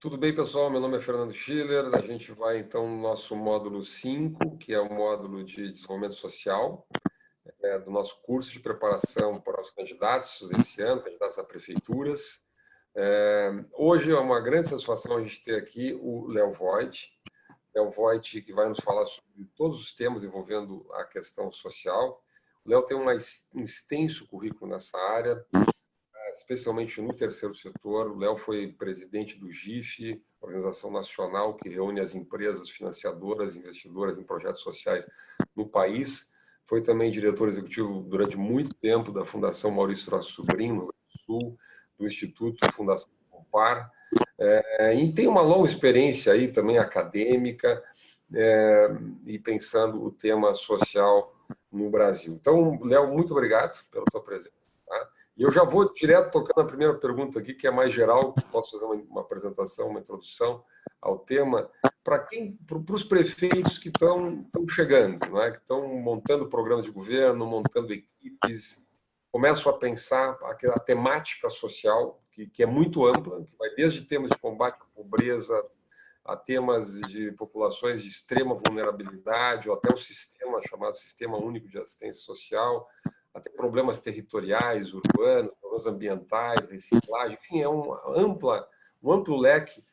Tudo bem, pessoal? Meu nome é Fernando Schiller. A gente vai, então, no nosso módulo 5, que é o módulo de desenvolvimento social, do nosso curso de preparação para os candidatos desse ano, candidatos a prefeituras. Hoje é uma grande satisfação a gente ter aqui o Léo Voigt. Léo Voigt, que vai nos falar sobre todos os temas envolvendo a questão social. O Léo tem um extenso currículo nessa área, especialmente no terceiro setor. O Léo foi presidente do GIF, organização nacional que reúne as empresas financiadoras e investidoras em projetos sociais no país. Foi também diretor executivo durante muito tempo da Fundação Maurício Traço Sobrinho, no Rio Grande do Sul, do Instituto Fundação Compar. E tem uma longa experiência aí também acadêmica e pensando o tema social no Brasil. Então, Léo, muito obrigado pela tua presença. Tá? E eu já vou direto tocando a primeira pergunta aqui, que é mais geral, posso fazer uma apresentação, uma introdução ao tema, para os prefeitos que estão chegando, não é? Que estão montando programas de governo, montando equipes, começam a pensar a temática social, que é muito ampla, que vai desde temas de combate à pobreza, a temas de populações de extrema vulnerabilidade, ou até o sistema chamado Sistema Único de Assistência Social, até problemas territoriais, urbanos, problemas ambientais, reciclagem, enfim, é um amplo leque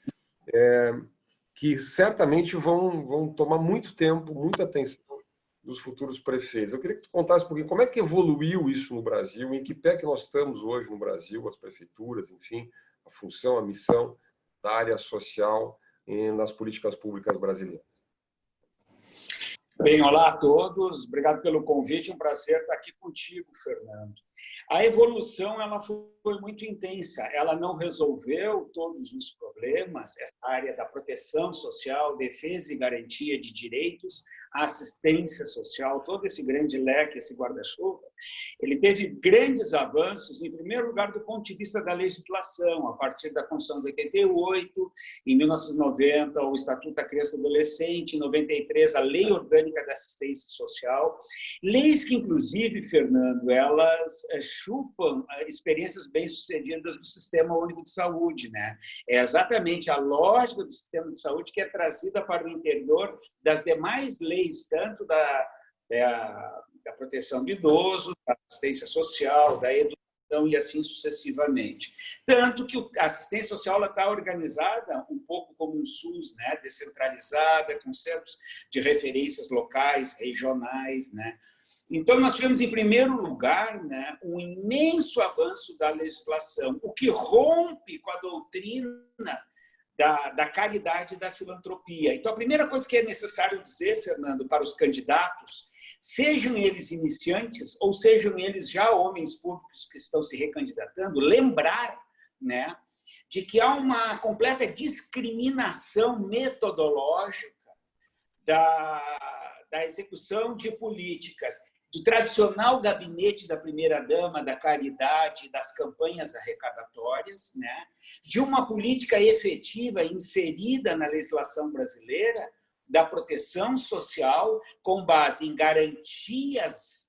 que certamente vão tomar muito tempo, muita atenção dos futuros prefeitos. Eu queria que tu contasse um pouquinho como é que evoluiu isso no Brasil, em que pé que nós estamos hoje no Brasil, as prefeituras, enfim, a função, a missão da área social nas políticas públicas brasileiras. Bem, olá a todos, obrigado pelo convite, um prazer estar aqui contigo, Fernando. A evolução ela foi muito intensa, ela não resolveu todos os problemas, essa área da proteção social, defesa e garantia de direitos, assistência social, todo esse grande leque, esse guarda-chuva, ele teve grandes avanços, em primeiro lugar, do ponto de vista da legislação, a partir da Constituição de 88, em 1990, o Estatuto da Criança e do Adolescente, em 93, a Lei Orgânica da Assistência Social, leis que, inclusive, Fernando, elas chupam experiências bem-sucedidas do Sistema Único de Saúde, né? É exatamente a lógica do sistema de saúde que é trazida para o interior das demais leis, tanto da proteção do idoso, da assistência social, da educação e assim sucessivamente. Tanto que a assistência social está organizada um pouco como um SUS, né? Descentralizada, com centros de referências locais, regionais, né? Então, nós tivemos, em primeiro lugar, né, um imenso avanço da legislação, o que rompe com a doutrina da caridade e da filantropia. Então, a primeira coisa que é necessário dizer, Fernando, para os candidatos, sejam eles iniciantes ou sejam eles já homens públicos que estão se recandidatando, lembrar, né, de que há uma completa discriminação metodológica da execução de políticas, do tradicional gabinete da primeira-dama, da caridade, das campanhas arrecadatórias, né? De uma política efetiva inserida na legislação brasileira da proteção social com base em garantias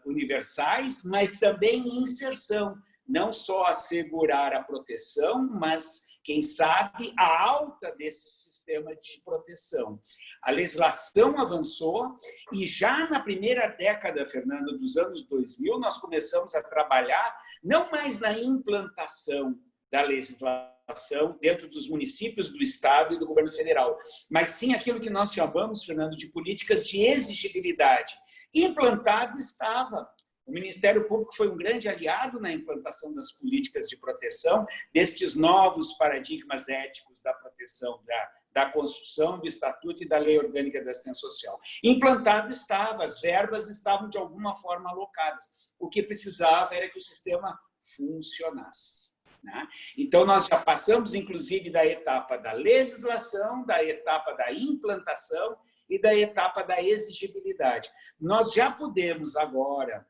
universais, mas também em inserção, não só assegurar a proteção, mas, quem sabe, a alta desse sistema de proteção. A legislação avançou e já na primeira década, Fernando, dos anos 2000, nós começamos a trabalhar não mais na implantação da legislação dentro dos municípios, do Estado e do governo federal, mas sim aquilo que nós chamamos, Fernando, de políticas de exigibilidade. Implantado estava. O Ministério Público foi um grande aliado na implantação das políticas de proteção, destes novos paradigmas éticos da proteção, da construção do Estatuto e da Lei Orgânica da Assistência Social. Implantado estava, as verbas estavam de alguma forma alocadas. O que precisava era que o sistema funcionasse, né? Então, nós já passamos, inclusive, da etapa da legislação, da etapa da implantação e da etapa da exigibilidade. Nós já podemos agora,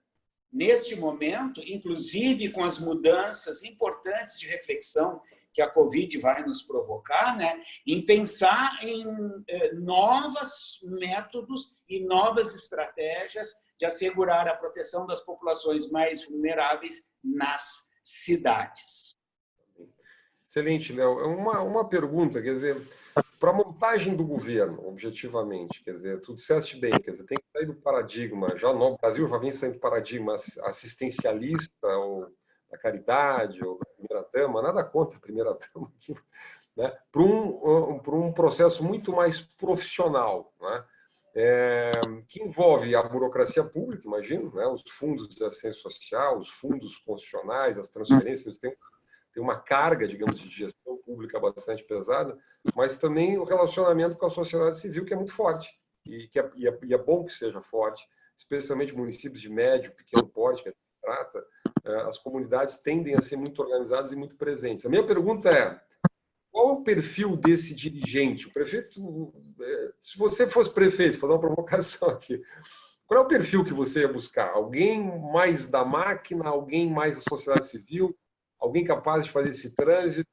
neste momento, inclusive com as mudanças importantes de reflexão que a Covid vai nos provocar, né, em pensar em novos métodos e novas estratégias de assegurar a proteção das populações mais vulneráveis nas cidades. Excelente, Léo. É uma pergunta, quer dizer, para a montagem do governo, objetivamente, quer dizer, tu disseste bem, quer dizer, tem que sair do paradigma, já no Brasil já vem saindo do paradigma assistencialista, ou da caridade, ou da primeira-dama, nada contra a primeira-dama, né, para um processo muito mais profissional, né, que envolve a burocracia pública, imagino, né, os fundos de assistência social, os fundos constitucionais, as transferências, tem uma carga, digamos, de gestão pública bastante pesada, mas também o relacionamento com a sociedade civil, que é muito forte, e é bom que seja forte, especialmente municípios de médio, pequeno porte, que a gente trata, as comunidades tendem a ser muito organizadas e muito presentes. A minha pergunta é, qual é o perfil desse dirigente? O prefeito, se você fosse prefeito, fazer uma provocação aqui, qual é o perfil que você ia buscar? Alguém mais da máquina, alguém mais da sociedade civil, alguém capaz de fazer esse trânsito?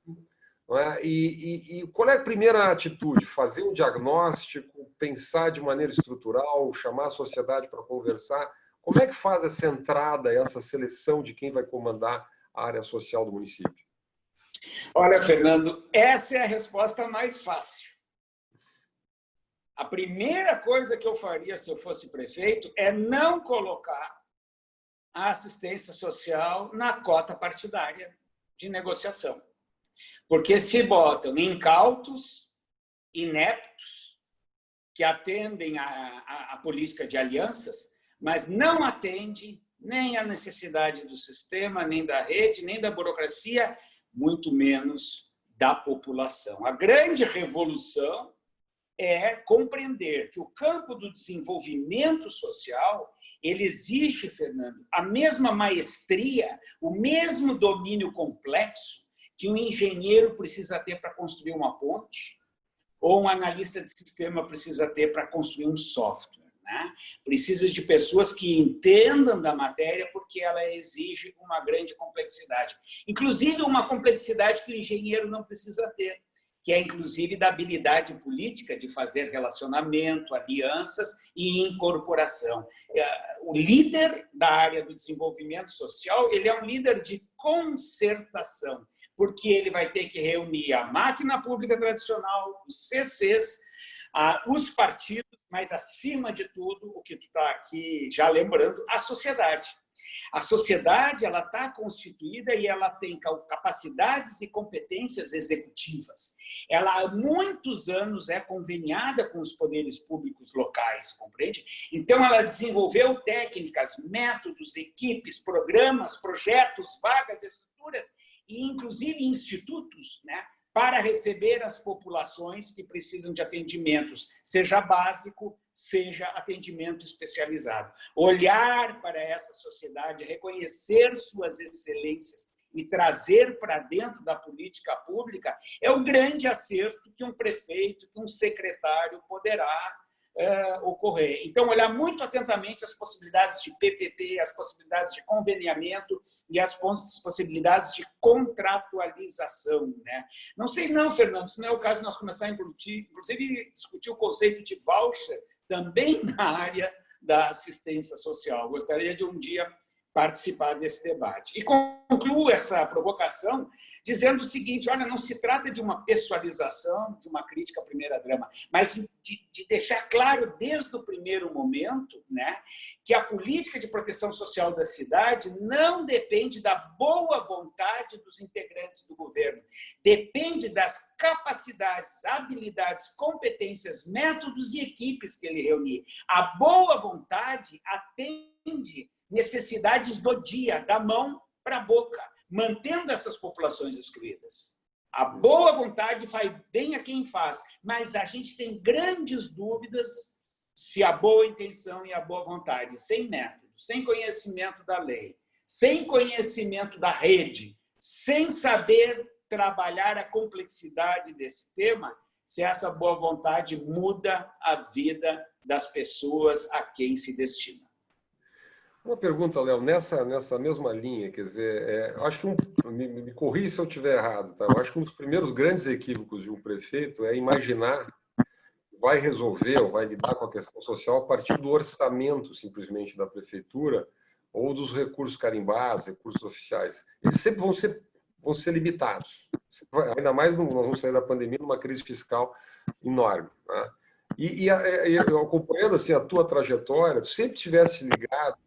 Não é? E qual é a primeira atitude? Fazer um diagnóstico, pensar de maneira estrutural, chamar a sociedade para conversar? Como é que faz essa entrada, essa seleção de quem vai comandar a área social do município? Olha, Fernando, essa é a resposta mais fácil. A primeira coisa que eu faria se eu fosse prefeito é não colocar a assistência social na cota partidária de negociação. Porque se botam incautos, ineptos, que atendem a política de alianças, mas não atende nem à necessidade do sistema, nem da rede, nem da burocracia, muito menos da população. A grande revolução é compreender que o campo do desenvolvimento social ele exige, Fernando, a mesma maestria, o mesmo domínio complexo que um engenheiro precisa ter para construir uma ponte ou um analista de sistema precisa ter para construir um software. Né? Precisa de pessoas que entendam da matéria porque ela exige uma grande complexidade. Inclusive uma complexidade que o engenheiro não precisa ter, que é inclusive da habilidade política de fazer relacionamento, alianças e incorporação. O líder da área do desenvolvimento social, ele é um líder de concertação, porque ele vai ter que reunir a máquina pública tradicional, os CCs, os partidos, mas, acima de tudo, o que tu está aqui já lembrando, a sociedade. A sociedade ela está constituída e ela tem capacidades e competências executivas. Ela, há muitos anos, é conveniada com os poderes públicos locais, compreende? Então, ela desenvolveu técnicas, métodos, equipes, programas, projetos, vagas, estruturas e, inclusive, institutos, né, para receber as populações que precisam de atendimentos, seja básico, seja atendimento especializado. Olhar para essa sociedade, reconhecer suas excelências e trazer para dentro da política pública é o grande acerto que um prefeito, que um secretário poderá ocorrer. Então, olhar muito atentamente as possibilidades de PPP, as possibilidades de conveniamento e as possibilidades de contratualização. Né? Não sei não, Fernando, se não é o caso de nós começar a inclusive discutir o conceito de voucher também na área da assistência social. Gostaria de um dia participar desse debate. E concluo essa provocação dizendo o seguinte, olha, não se trata de uma pessoalização, de uma crítica à primeira-dama, mas de deixar claro desde o primeiro momento, né, que a política de proteção social da cidade não depende da boa vontade dos integrantes do governo, depende das capacidades, habilidades, competências, métodos e equipes que ele reunir. A boa vontade atende necessidades do dia, da mão para a boca, mantendo essas populações excluídas. A boa vontade faz bem a quem faz, mas a gente tem grandes dúvidas se a boa intenção e a boa vontade, sem método, sem conhecimento da lei, sem conhecimento da rede, sem saber trabalhar a complexidade desse tema, se essa boa vontade muda a vida das pessoas a quem se destina. Uma pergunta, Léo, nessa mesma linha, quer dizer, acho que me corrija se eu estiver errado, tá? Eu acho que um dos primeiros grandes equívocos de um prefeito é imaginar que vai resolver ou vai lidar com a questão social a partir do orçamento, simplesmente, da prefeitura ou dos recursos carimbados, recursos oficiais. Eles sempre vão ser vão ser limitados. Ainda mais nós vamos sair da pandemia numa crise fiscal enorme. Né? E eu acompanhando assim, a tua trajetória, tu sempre tivesse ligado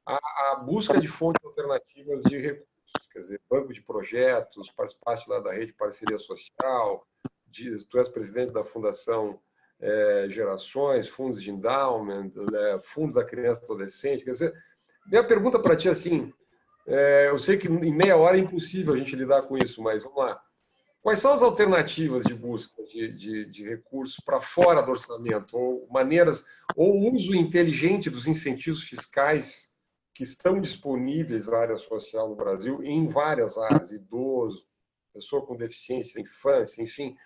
à busca de fontes alternativas de recursos, quer dizer, banco de projetos, participaste lá da rede Parceria Social, tu és presidente da Fundação Gerações, fundos de endowment, fundos da criança e adolescente. Quer dizer, minha pergunta para ti assim, eu sei que em meia hora é impossível a gente lidar com isso, mas vamos lá. Quais são as alternativas de busca de recursos para fora do orçamento? Ou maneiras, ou uso inteligente dos incentivos fiscais que estão disponíveis na área social no Brasil, em várias áreas, idoso, pessoa com deficiência, infância, enfim.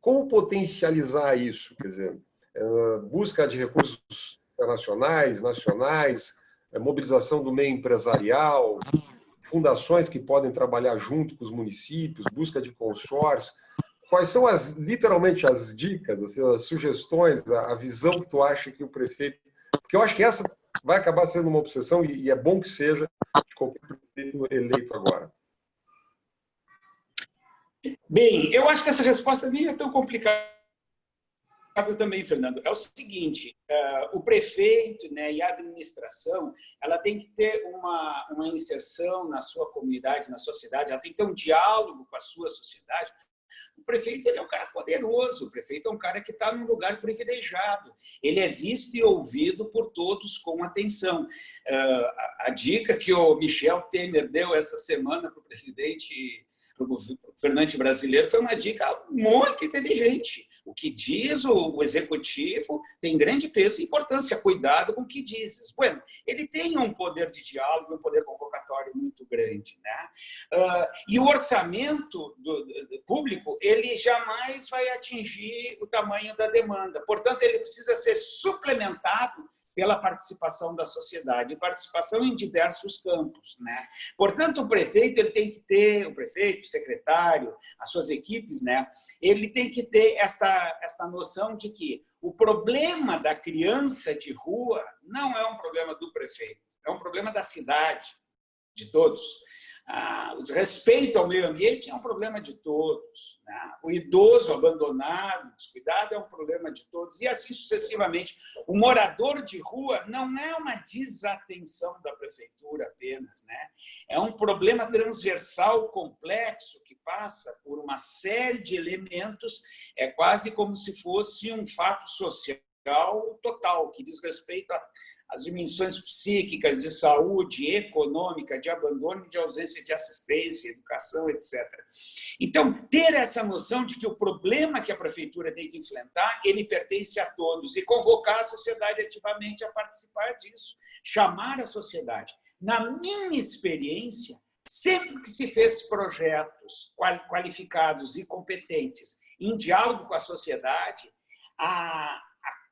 Como potencializar isso? Quer dizer, busca de recursos internacionais, nacionais, mobilização do meio empresarial, fundações que podem trabalhar junto com os municípios, busca de consórcio. Quais são literalmente as dicas, as sugestões, a visão que tu acha que o prefeito... Porque eu acho que essa vai acabar sendo uma obsessão, e é bom que seja, de qualquer prefeito eleito agora. Bem, eu acho que essa resposta nem é tão complicada também, Fernando. É o seguinte, o prefeito, né, e a administração, ela tem que ter uma inserção na sua comunidade, na sua cidade, ela tem que ter um diálogo com a sua sociedade. O prefeito, ele é um cara poderoso, o prefeito é um cara que está num lugar privilegiado, ele é visto e ouvido por todos com atenção. A dica que o Michel Temer deu essa semana para o presidente, para o governante brasileiro, foi uma dica muito inteligente. O que diz o executivo tem grande peso e importância. Cuidado com o que dizes. Bueno, ele tem um poder de diálogo, um poder convocatório muito grande, né? E o orçamento do público, ele jamais vai atingir o tamanho da demanda. Portanto, ele precisa ser suplementado pela participação da sociedade, participação em diversos campos, né? Portanto, o prefeito, ele tem que ter, o prefeito, o secretário, as suas equipes, né? Ele tem que ter esta noção de que o problema da criança de rua não é um problema do prefeito, é um problema da cidade, de todos. O desrespeito ao meio ambiente é um problema de todos, né? O idoso abandonado, descuidado, é um problema de todos, e assim sucessivamente. O morador de rua não é uma desatenção da prefeitura apenas, né? É um problema transversal, complexo, que passa por uma série de elementos, é quase como se fosse um fato social total, que diz respeito às dimensões psíquicas, de saúde, econômica, de abandono, de ausência de assistência, educação, etc. Então, ter essa noção de que o problema que a prefeitura tem que enfrentar, ele pertence a todos, e convocar a sociedade ativamente a participar disso, chamar a sociedade. Na minha experiência, sempre que se fez projetos qualificados e competentes em diálogo com a sociedade, a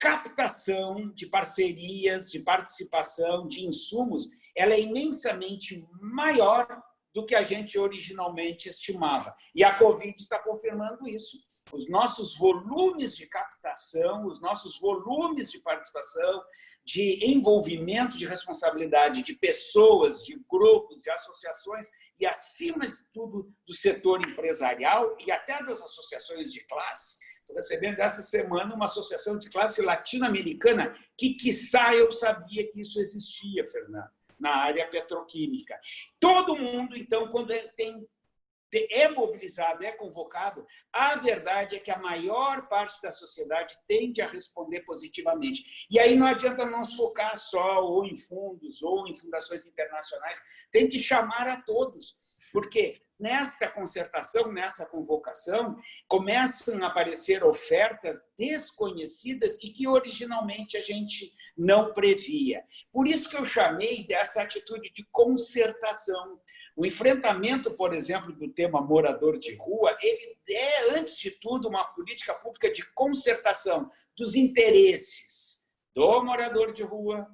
captação de parcerias, de participação, de insumos, ela é imensamente maior do que a gente originalmente estimava. E a Covid está confirmando isso. Os nossos volumes de captação, os nossos volumes de participação, de envolvimento, de responsabilidade de pessoas, de grupos, de associações e, acima de tudo, do setor empresarial e até das associações de classe. Estou recebendo essa semana uma associação de classe latino-americana que, quiçá, eu sabia que isso existia, Fernando, na área petroquímica. Todo mundo, então, quando é mobilizado, é convocado, a verdade é que a maior parte da sociedade tende a responder positivamente. E aí não adianta nós focar só ou em fundos ou em fundações internacionais, tem que chamar a todos, porque nesta concertação, nessa convocação, começam a aparecer ofertas desconhecidas e que originalmente a gente não previa. Por isso que eu chamei dessa atitude de concertação. O enfrentamento, por exemplo, do tema morador de rua, ele é, antes de tudo, uma política pública de concertação dos interesses do morador de rua,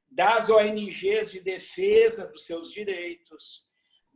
das ONGs de defesa dos seus direitos,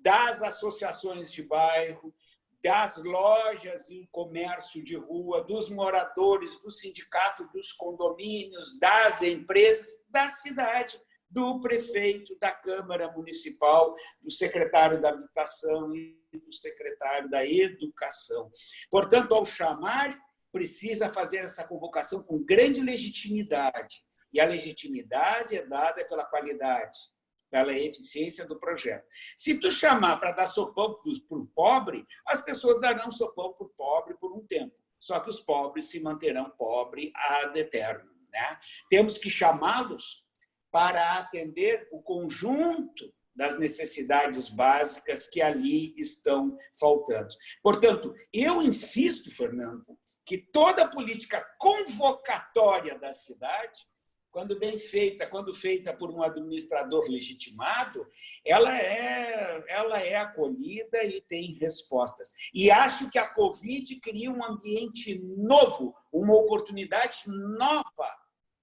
das associações de bairro, das lojas e comércio de rua, dos moradores, do sindicato, dos condomínios, das empresas, da cidade, do prefeito, da Câmara Municipal, do secretário da Habitação e do secretário da Educação. Portanto, ao chamar, precisa fazer essa convocação com grande legitimidade. E a legitimidade é dada pela qualidade, pela eficiência do projeto. Se tu chamar para dar sopão para o pobre, as pessoas darão sopão para o pobre por um tempo. Só que os pobres se manterão pobres ad eternum, né? Temos que chamá-los para atender o conjunto das necessidades básicas que ali estão faltando. Portanto, eu insisto, Fernando, que toda política convocatória da cidade, quando bem feita, quando feita por um administrador legitimado, ela é acolhida e tem respostas. E acho que a Covid cria um ambiente novo, uma oportunidade nova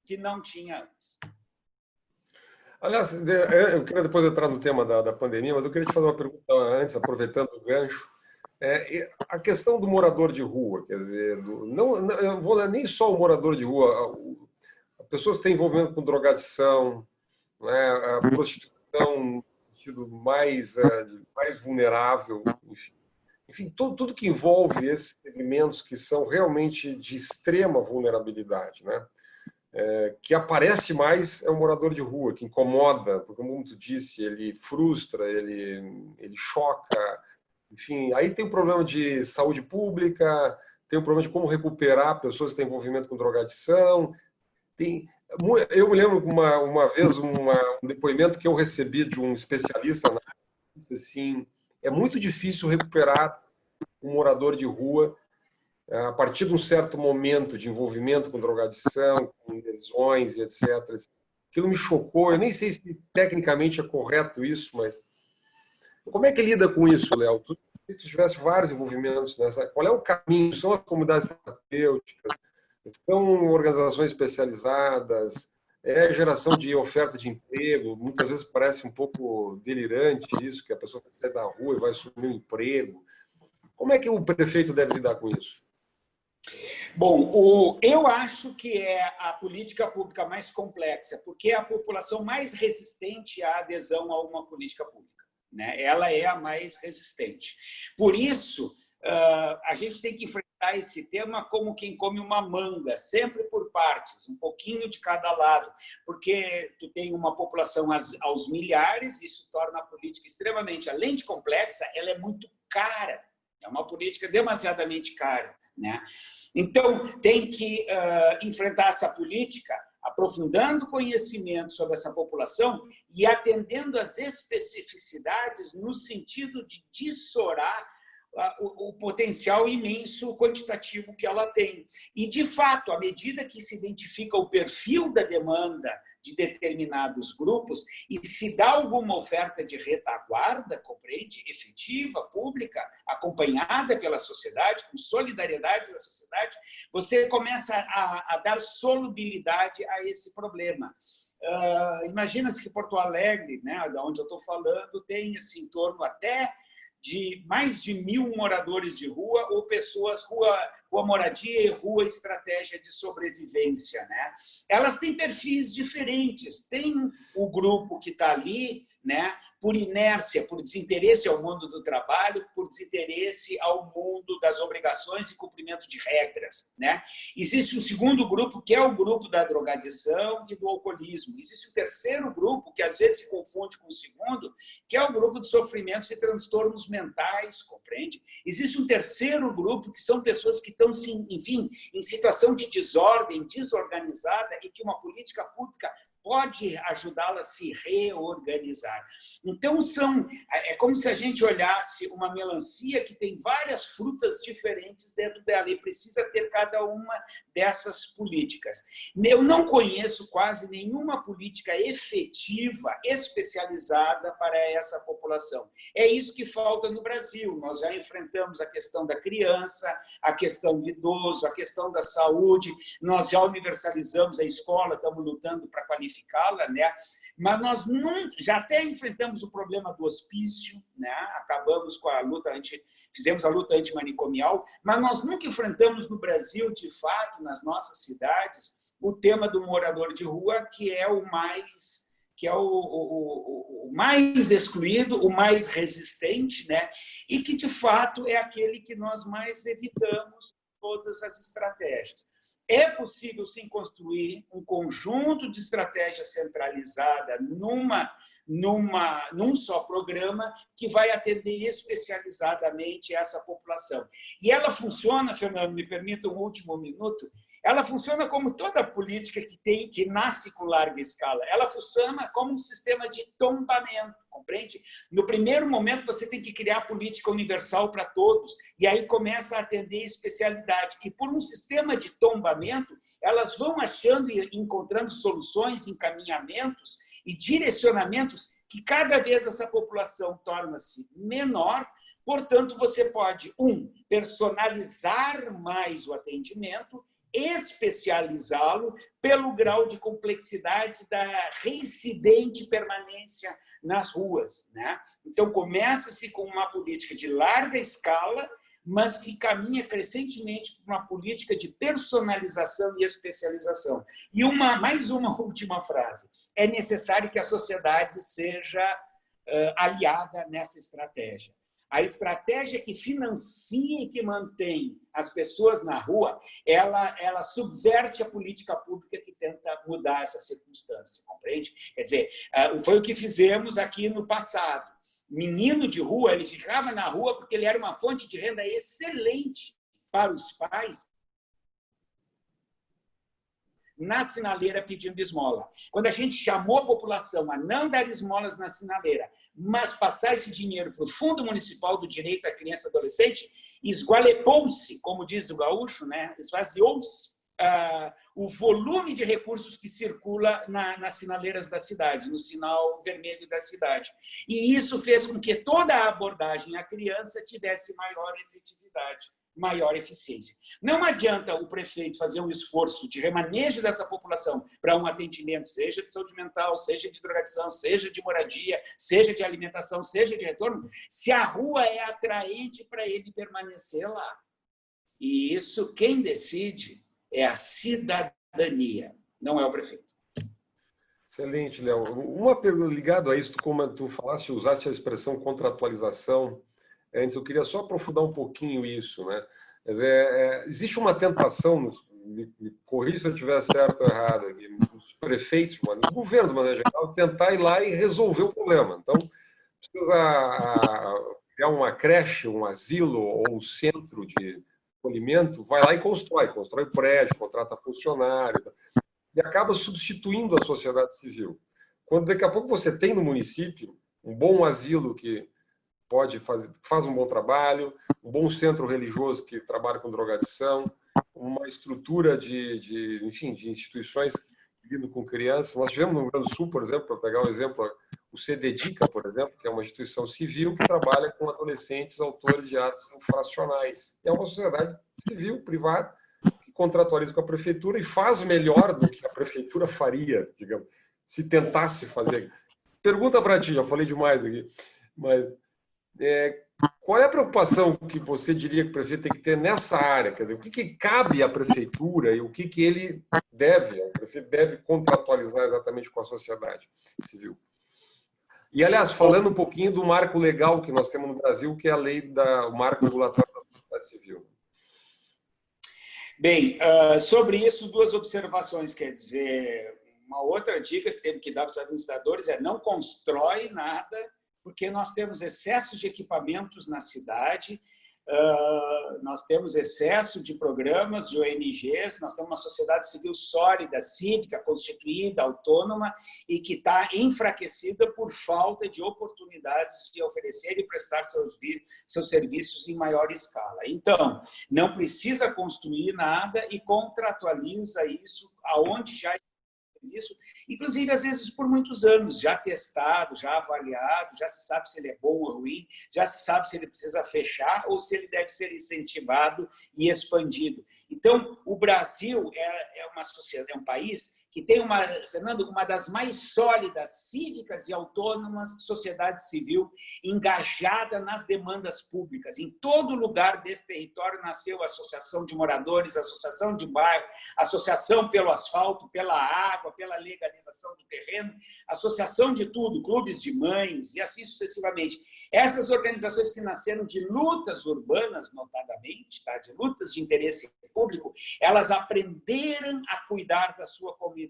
que não tinha antes. Aliás, eu queria depois entrar no tema da pandemia, mas eu queria te fazer uma pergunta antes, aproveitando o gancho. A questão do morador de rua, quer dizer, eu vou nem só o morador de rua, pessoas que têm envolvimento com drogadição, né, a prostituição no sentido mais vulnerável, enfim tudo que envolve esses segmentos que são realmente de extrema vulnerabilidade, né? Que aparece mais é o morador de rua, que incomoda, porque, como tu disse, ele frustra, ele choca, enfim. Aí tem o problema de saúde pública, tem o problema de como recuperar pessoas que têm envolvimento com drogadição. Eu me lembro uma vez um depoimento que eu recebi de um especialista na área, disse assim, é muito difícil recuperar um morador de rua a partir de um certo momento de envolvimento com drogadição, com lesões e etc. Aquilo me chocou, eu nem sei se tecnicamente é correto isso, mas como é que lida com isso, Léo? Se tu tivesse vários envolvimentos nessa, qual é o caminho? São as comunidades terapêuticas? São organizações especializadas? É a geração de oferta de emprego? Muitas vezes parece um pouco delirante isso, que a pessoa vai sair da rua e vai assumir um emprego. Como é que o prefeito deve lidar com isso? Bom, eu acho que é a política pública mais complexa, porque é a população mais resistente à adesão a uma política pública, né? Ela é a mais resistente. Por isso, a gente tem que enfrentar esse tema como quem come uma manga, sempre por partes, um pouquinho de cada lado, porque tu tem uma população aos milhares, isso torna a política extremamente, além de complexa, ela é muito cara. É uma política demasiadamente cara, né? Então, tem que enfrentar essa política aprofundando o conhecimento sobre essa população e atendendo às especificidades no sentido de dessorar o potencial imenso quantitativo que ela tem. E, de fato, à medida que se identifica o perfil da demanda de determinados grupos e se dá alguma oferta de retaguarda, compreende, efetiva, pública, acompanhada pela sociedade, com solidariedade da sociedade, você começa a dar solubilidade a esse problema. Imagina-se que Porto Alegre, né, da onde eu estou falando, tem esse em torno até de mais de 1.000 moradores de rua ou pessoas rua moradia e rua estratégia de sobrevivência, né? Elas têm perfis diferentes. Tem o grupo que está ali, né, por inércia, por desinteresse ao mundo do trabalho, por desinteresse ao mundo das obrigações e cumprimento de regras, né? Existe um segundo grupo, que é o grupo da drogadição e do alcoolismo. Existe o terceiro grupo, que às vezes se confunde com o segundo, que é o grupo de sofrimentos e transtornos mentais, compreende? Existe um terceiro grupo, que são pessoas que estão, enfim, em situação de desordem, desorganizada, e que uma política pública pode ajudá-la a se reorganizar. Então, é como se a gente olhasse uma melancia que tem várias frutas diferentes dentro dela e precisa ter cada uma dessas políticas. Eu não conheço quase nenhuma política efetiva, especializada para essa população. É isso que falta no Brasil. Nós já enfrentamos a questão da criança, a questão do idoso, a questão da saúde, nós já universalizamos a escola, estamos lutando para qualificar, né? Mas nós já até enfrentamos o problema do hospício, né? Acabamos com a luta, fizemos a luta antimanicomial, mas nós nunca enfrentamos no Brasil, de fato, nas nossas cidades, o tema do morador de rua, que é o mais que é o mais excluído, o mais resistente, né? E que, de fato, é aquele que nós mais evitamos todas as estratégias. É possível, sim, construir um conjunto de estratégias centralizada num só programa que vai atender especializadamente essa população. E ela funciona, Fernando, me permita um último minuto, ela funciona como toda política que nasce com larga escala. Ela funciona como um sistema de tombamento, compreende? No primeiro momento, você tem que criar política universal para todos, e aí começa a atender especialidade. E por um sistema de tombamento, elas vão achando e encontrando soluções, encaminhamentos e direcionamentos que cada vez essa população torna-se menor. Portanto, você pode, personalizar mais o atendimento, especializá-lo pelo grau de complexidade da reincidente permanência nas ruas, né? Então, começa-se com uma política de larga escala, mas se caminha crescentemente para uma política de personalização e especialização. E mais uma última frase. É necessário que a sociedade seja aliada nessa estratégia. A estratégia que financia e que mantém as pessoas na rua, ela subverte a política pública que tenta mudar essa circunstância, compreende? Quer dizer, foi o que fizemos aqui no passado. Menino de rua, ele ficava na rua porque ele era uma fonte de renda excelente para os pais, na sinaleira pedindo esmola. Quando a gente chamou a população a não dar esmolas na sinaleira, mas passar esse dinheiro para o Fundo Municipal do Direito à Criança e Adolescente, esgualepou-se, como diz o gaúcho, né? Esvaziou-se o volume de recursos que circula nas sinaleiras da cidade, no sinal vermelho da cidade. E isso fez com que toda a abordagem à criança tivesse maior efetividade, maior eficiência. Não adianta o prefeito fazer um esforço de remanejo dessa população para um atendimento, seja de saúde mental, seja de drogadição, seja de moradia, seja de alimentação, seja de retorno, se a rua é atraente para ele permanecer lá. E isso, quem decide é a cidadania, não é o prefeito. Excelente, Léo. Uma pergunta ligada a isso, como tu falaste, usaste a expressão contratualização. Antes, eu queria só aprofundar um pouquinho isso, né? Existe uma tentação, me corrija se eu estiver certo ou errado, dos prefeitos, dos governos, de maneira geral, tentar ir lá e resolver o problema. Então, precisa criar uma creche, um asilo ou um centro de acolhimento, vai lá e constrói prédio, contrata funcionário, e acaba substituindo a sociedade civil. Quando daqui a pouco você tem no município um bom asilo que faz um bom trabalho, um bom centro religioso que trabalha com drogadição, uma estrutura de instituições lidando com crianças. Nós tivemos no Rio Grande do Sul, por exemplo, para pegar um exemplo, o CDDICA, por exemplo, que é uma instituição civil que trabalha com adolescentes autores de atos infracionais. É uma sociedade civil, privada, que contratualiza com a prefeitura e faz melhor do que a prefeitura faria, digamos, se tentasse fazer. Pergunta para ti, já falei demais aqui, mas qual é a preocupação que você diria que o prefeito tem que ter nessa área? Quer dizer, o que cabe à prefeitura e o que ele o prefeito deve contratualizar exatamente com a sociedade civil? E, aliás, falando um pouquinho do marco legal que nós temos no Brasil, que é a lei o marco regulatório da sociedade civil. Bem, sobre isso, duas observações. Quer dizer, uma outra dica que temos que dar para os administradores é não constrói nada, porque nós temos excesso de equipamentos na cidade, nós temos excesso de programas, de ONGs, nós temos uma sociedade civil sólida, cívica, constituída, autônoma e que está enfraquecida por falta de oportunidades de oferecer e prestar seus serviços em maior escala. Então, não precisa construir nada e contratualiza isso aonde já isso, inclusive, às vezes, por muitos anos, já testado, já avaliado, já se sabe se ele é bom ou ruim, já se sabe se ele precisa fechar ou se ele deve ser incentivado e expandido. Então, o Brasil é uma sociedade, é um país que tem, Fernando, uma das mais sólidas, cívicas e autônomas sociedade civil engajada nas demandas públicas. Em todo lugar desse território nasceu a associação de moradores, a associação de bairro, a associação pelo asfalto, pela água, pela legalização do terreno, associação de tudo, clubes de mães e assim sucessivamente. Essas organizações que nasceram de lutas urbanas, notadamente, tá? De lutas de interesse público, elas aprenderam a cuidar da sua comunidade,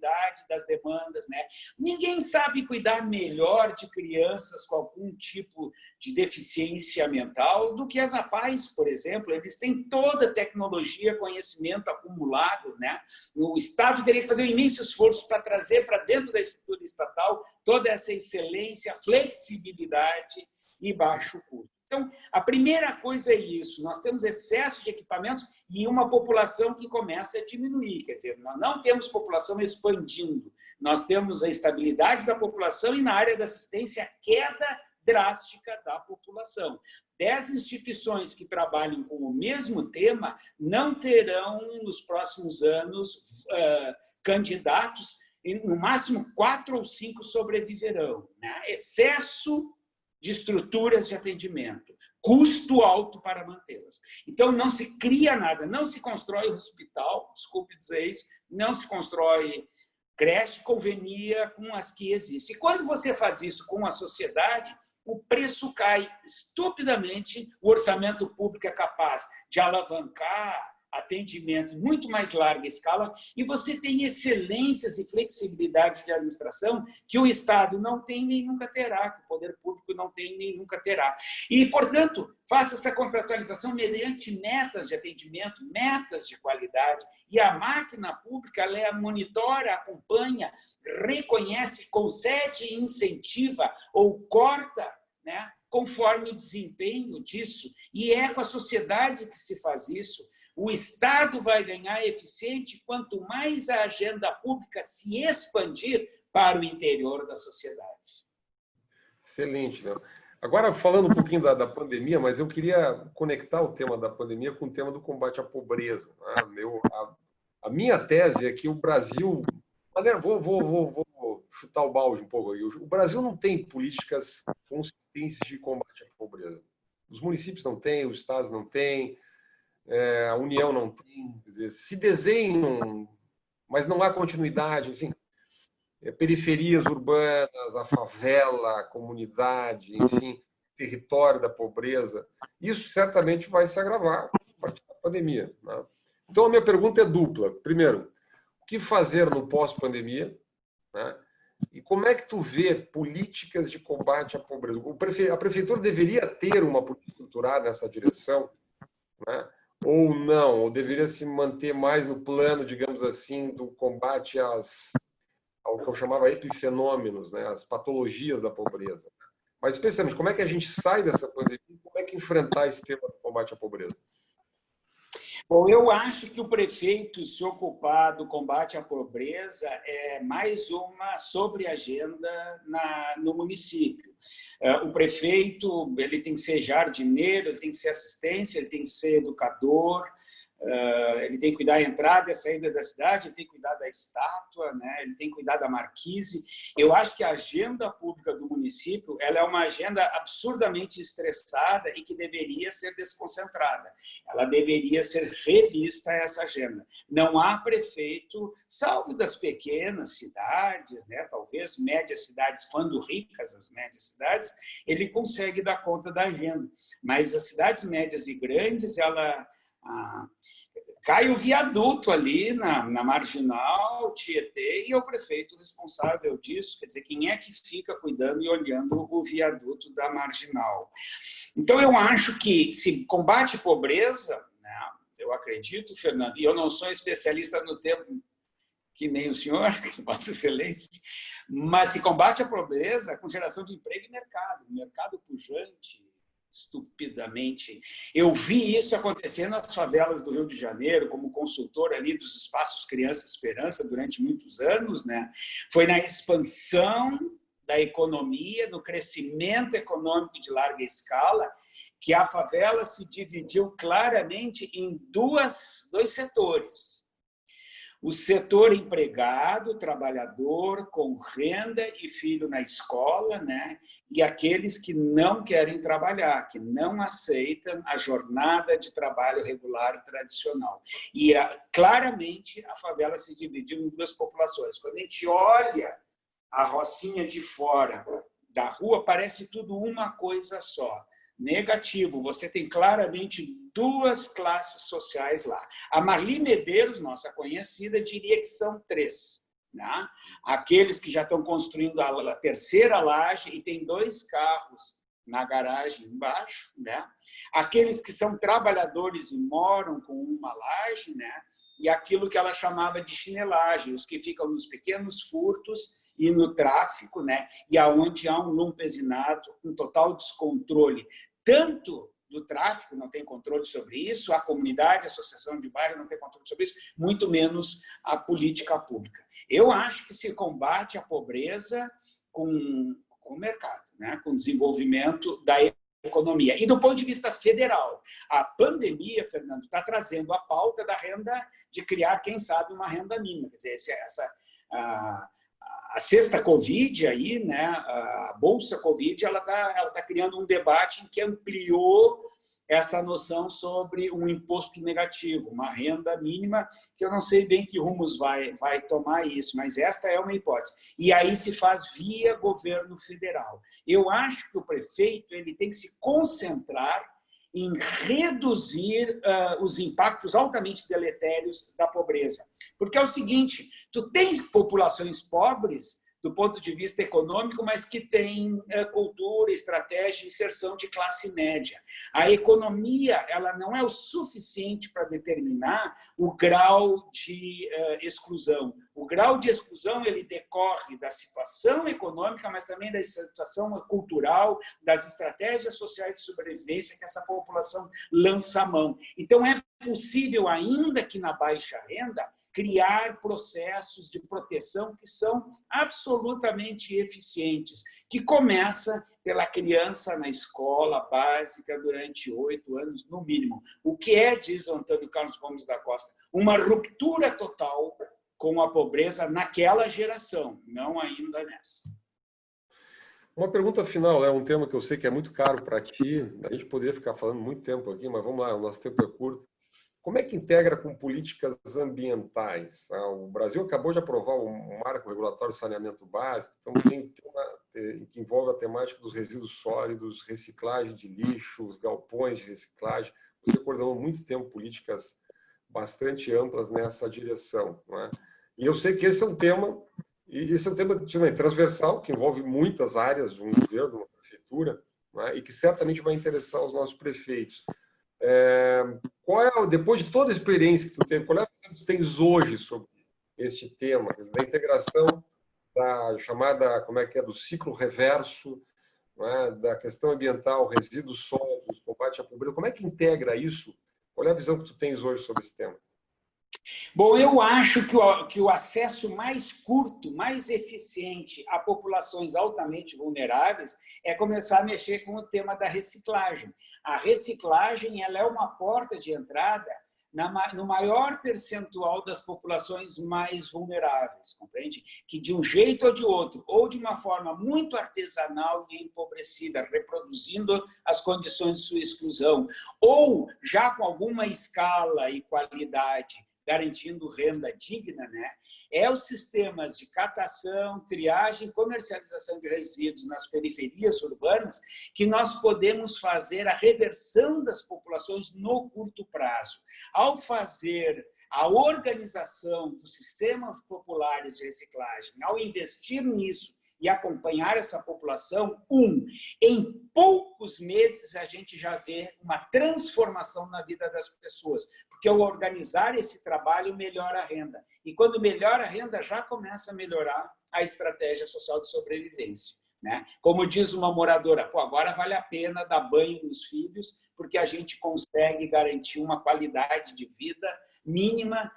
das demandas, né? Ninguém sabe cuidar melhor de crianças com algum tipo de deficiência mental do que as APAES, por exemplo. Eles têm toda a tecnologia, conhecimento acumulado, né? O Estado teria que fazer um imenso esforço para trazer para dentro da estrutura estatal toda essa excelência, flexibilidade e baixo custo. Então, a primeira coisa é isso, nós temos excesso de equipamentos e uma população que começa a diminuir, quer dizer, nós não temos população expandindo, nós temos a estabilidade da população e na área da assistência a queda drástica da população. 10 instituições que trabalham com o mesmo tema não terão, nos próximos anos, candidatos, no máximo 4 ou 5 sobreviverão, né? Excesso de estruturas de atendimento, custo alto para mantê-las. Então, não se cria nada, não se constrói hospital, desculpe dizer isso, não se constrói creche, convenia com as que existem. E quando você faz isso com a sociedade, o preço cai estupidamente, o orçamento público é capaz de alavancar atendimento em muito mais larga escala e você tem excelências e flexibilidade de administração que o Estado não tem nem nunca terá, que o poder público não tem nem nunca terá. E, portanto, faça essa contratualização mediante metas de atendimento, metas de qualidade, e a máquina pública ela monitora, acompanha, reconhece, concede, incentiva ou corta, né, conforme o desempenho disso, e é com a sociedade que se faz isso. O Estado vai ganhar eficiente quanto mais a agenda pública se expandir para o interior da sociedade. Excelente, Léo. Agora, falando um pouquinho da pandemia, mas eu queria conectar o tema da pandemia com o tema do combate à pobreza. A minha tese é que o Brasil... Vou chutar o balde um pouco aí. O Brasil não tem políticas consistentes de combate à pobreza. Os municípios não têm, os estados não têm, a União não tem. Quer dizer, se desenham, mas não há continuidade, enfim. Periferias urbanas, a favela, a comunidade, enfim, território da pobreza. Isso certamente vai se agravar a partir da pandemia, né? Então, a minha pergunta é dupla. Primeiro, o que fazer no pós-pandemia, né? E como é que tu vê políticas de combate à pobreza? A prefeitura deveria ter uma política estruturada nessa direção, né? Ou não? Ou deveria se manter mais no plano, digamos assim, do combate ao que eu chamava epifenômenos, né? As patologias da pobreza. Mas, especialmente, como é que a gente sai dessa pandemia e como é que enfrentar esse tema do combate à pobreza? Bom, eu acho que o prefeito se ocupar do combate à pobreza é mais uma sobre-agenda no município. O prefeito ele tem que ser jardineiro, ele tem que ser assistência, ele tem que ser educador, ele tem que cuidar da entrada e a saída da cidade, ele tem que cuidar da estátua, né? Ele tem que cuidar da marquise. Eu acho que a agenda pública do município ela é uma agenda absurdamente estressada e que deveria ser desconcentrada. Ela deveria ser revista, essa agenda. Não há prefeito, salvo das pequenas cidades, né? Talvez médias cidades, quando ricas as médias cidades, ele consegue dar conta da agenda. Mas as cidades médias e grandes, cai o viaduto ali na Marginal, Tietê, e é o prefeito responsável disso. Quer dizer, quem é que fica cuidando e olhando o viaduto da Marginal? Então, eu acho que se combate pobreza, né, eu acredito, Fernando, e eu não sou especialista no tema que nem o senhor, Vossa Excelência, mas se combate a pobreza com geração de emprego e mercado pujante, estupidamente. Eu vi isso acontecer nas favelas do Rio de Janeiro, como consultor ali dos espaços Criança Esperança durante muitos anos, né? Foi na expansão da economia, no crescimento econômico de larga escala, que a favela se dividiu claramente em dois setores. o setor empregado, trabalhador, com renda e filho na escola, né? E aqueles que não querem trabalhar, que não aceitam a jornada de trabalho regular tradicional. E, claramente, a favela se dividiu em duas populações. Quando a gente olha a Rocinha de fora da rua, parece tudo uma coisa só. Negativo, você tem claramente duas classes sociais lá. A Marli Medeiros, nossa conhecida, diria que são três. Né? Aqueles que já estão construindo a terceira laje e tem 2 carros na garagem embaixo. Né? Aqueles que são trabalhadores e moram com uma laje, né? E aquilo que ela chamava de chinelagem, os que ficam nos pequenos furtos e no tráfico, né? E aonde há um lumpesinato, um total descontrole, tanto do tráfico, não tem controle sobre isso, a comunidade, a associação de bairro não tem controle sobre isso, muito menos a política pública. Eu acho que se combate a pobreza com o mercado, né? Com o desenvolvimento da economia. E do ponto de vista federal, a pandemia, Fernando, está trazendo a pauta da renda, de criar, quem sabe, uma renda mínima. Quer dizer, a sexta Covid, aí, né, a Bolsa Covid, ela tá criando um debate que ampliou essa noção sobre um imposto negativo, uma renda mínima, que eu não sei bem que rumos vai tomar isso, mas esta é uma hipótese. E aí se faz via governo federal. Eu acho que o prefeito ele tem que se concentrar em reduzir os impactos altamente deletérios da pobreza. Porque é o seguinte, tu tens populações pobres do ponto de vista econômico, mas que têm cultura, estratégia, inserção de classe média. A economia ela não é o suficiente para determinar o grau de exclusão. O grau de exclusão ele decorre da situação econômica, mas também da situação cultural, das estratégias sociais de sobrevivência que essa população lança a mão. Então, é possível, ainda que na baixa renda, criar processos de proteção que são absolutamente eficientes, que começa pela criança na escola básica durante 8 anos, no mínimo. O que é, diz o Antônio Carlos Gomes da Costa, uma ruptura total com a pobreza naquela geração, não ainda nessa. Uma pergunta final, é um tema que eu sei que é muito caro para ti, a gente poderia ficar falando muito tempo aqui, mas vamos lá, o nosso tempo é curto. Como é que integra com políticas ambientais? O Brasil acabou de aprovar um marco regulatório de saneamento básico, então tem que envolve a temática dos resíduos sólidos, reciclagem de lixo, os galpões de reciclagem. Você coordenou muito tempo políticas bastante amplas nessa direção, não é? E eu sei que esse é um tema transversal, que envolve muitas áreas de um governo, de uma prefeitura, não é? E que certamente vai interessar os nossos prefeitos. Depois de toda a experiência que tu teve, qual é a visão que tu tens hoje sobre este tema, da integração da chamada, do ciclo reverso, não é? Da questão ambiental, resíduos sólidos, combate à pobreza, como é que integra isso? Qual é a visão que tu tens hoje sobre esse tema? Bom, eu acho que o acesso mais curto, mais eficiente a populações altamente vulneráveis é começar a mexer com o tema da reciclagem. A reciclagem ela é uma porta de entrada no maior percentual das populações mais vulneráveis, compreende? Que de um jeito ou de outro, ou de uma forma muito artesanal e empobrecida, reproduzindo as condições de sua exclusão, ou já com alguma escala e qualidade, garantindo renda digna, né? Os sistemas de catação, triagem e comercialização de resíduos nas periferias urbanas que nós podemos fazer a reversão das populações no curto prazo. Ao fazer a organização dos sistemas populares de reciclagem, ao investir nisso e acompanhar essa população, em poucos meses a gente já vê uma transformação na vida das pessoas, porque ao organizar esse trabalho melhora a renda. E quando melhora a renda, já começa a melhorar a estratégia social de sobrevivência. Né? Como diz uma moradora, agora vale a pena dar banho nos filhos, porque a gente consegue garantir uma qualidade de vida mínima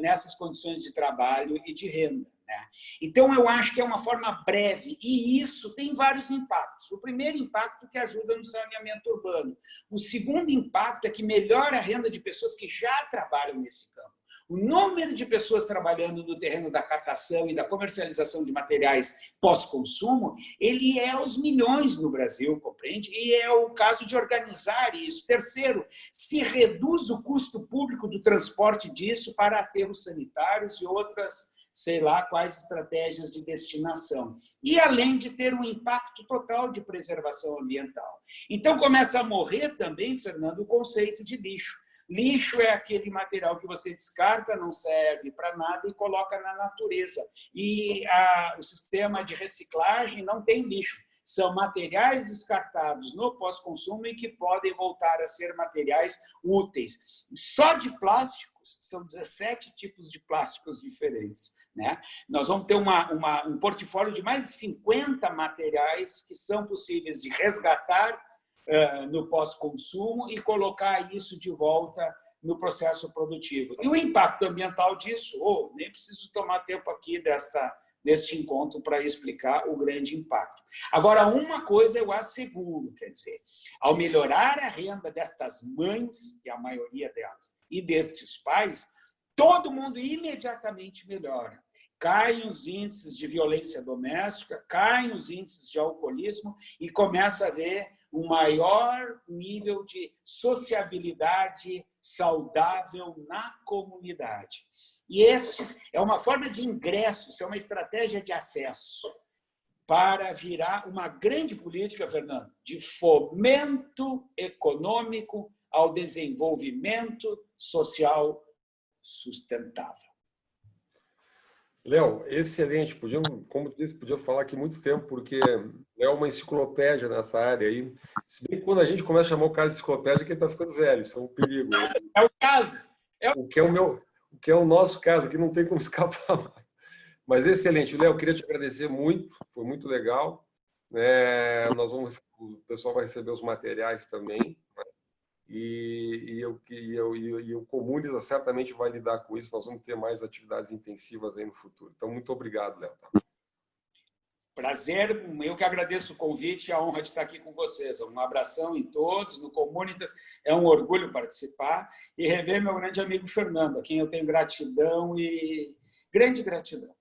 nessas condições de trabalho e de renda. Né? Então, eu acho que é uma forma breve, e isso tem vários impactos. O primeiro impacto é que ajuda no saneamento urbano. O segundo impacto é que melhora a renda de pessoas que já trabalham nesse campo. O número de pessoas trabalhando no terreno da catação e da comercialização de materiais pós-consumo, ele é aos milhões no Brasil, compreende? E é o caso de organizar isso. Terceiro, se reduz o custo público do transporte disso para aterros sanitários e outras, sei lá, quais estratégias de destinação. E além de ter um impacto total de preservação ambiental. Então, começa a morrer também, Fernando, o conceito de lixo. Lixo é aquele material que você descarta, não serve para nada e coloca na natureza. E o sistema de reciclagem não tem lixo. São materiais descartados no pós-consumo e que podem voltar a ser materiais úteis. Só de plásticos, são 17 tipos de plásticos diferentes, né? Nós vamos ter um portfólio de mais de 50 materiais que são possíveis de resgatar no pós-consumo e colocar isso de volta no processo produtivo. E o impacto ambiental disso, nem preciso tomar tempo aqui deste encontro para explicar o grande impacto. Agora, uma coisa eu asseguro, quer dizer, ao melhorar a renda destas mães, e a maioria delas, e destes pais, todo mundo imediatamente melhora. Caem os índices de violência doméstica, caem os índices de alcoolismo e começa a haver um maior nível de sociabilidade saudável na comunidade. E este é uma forma de ingresso, isso é uma estratégia de acesso para virar uma grande política, Fernando, de fomento econômico ao desenvolvimento social sustentável. Léo, excelente. Como tu disse, podia falar aqui muito tempo, porque é uma enciclopédia nessa área aí. Se bem que quando a gente começa a chamar o cara de enciclopédia, que ele está ficando velho, isso é um perigo. É o caso. O que é o nosso caso, que não tem como escapar. Mas excelente. Léo, queria te agradecer muito, foi muito legal. O pessoal vai receber os materiais também. E o Comuniza certamente vai lidar com isso. Nós vamos ter mais atividades intensivas aí no futuro. Então, muito obrigado, Léo. Prazer, eu que agradeço o convite e a honra de estar aqui com vocês. Um abração em todos, no Comunitas. É um orgulho participar e rever meu grande amigo Fernando, a quem eu tenho gratidão e grande gratidão.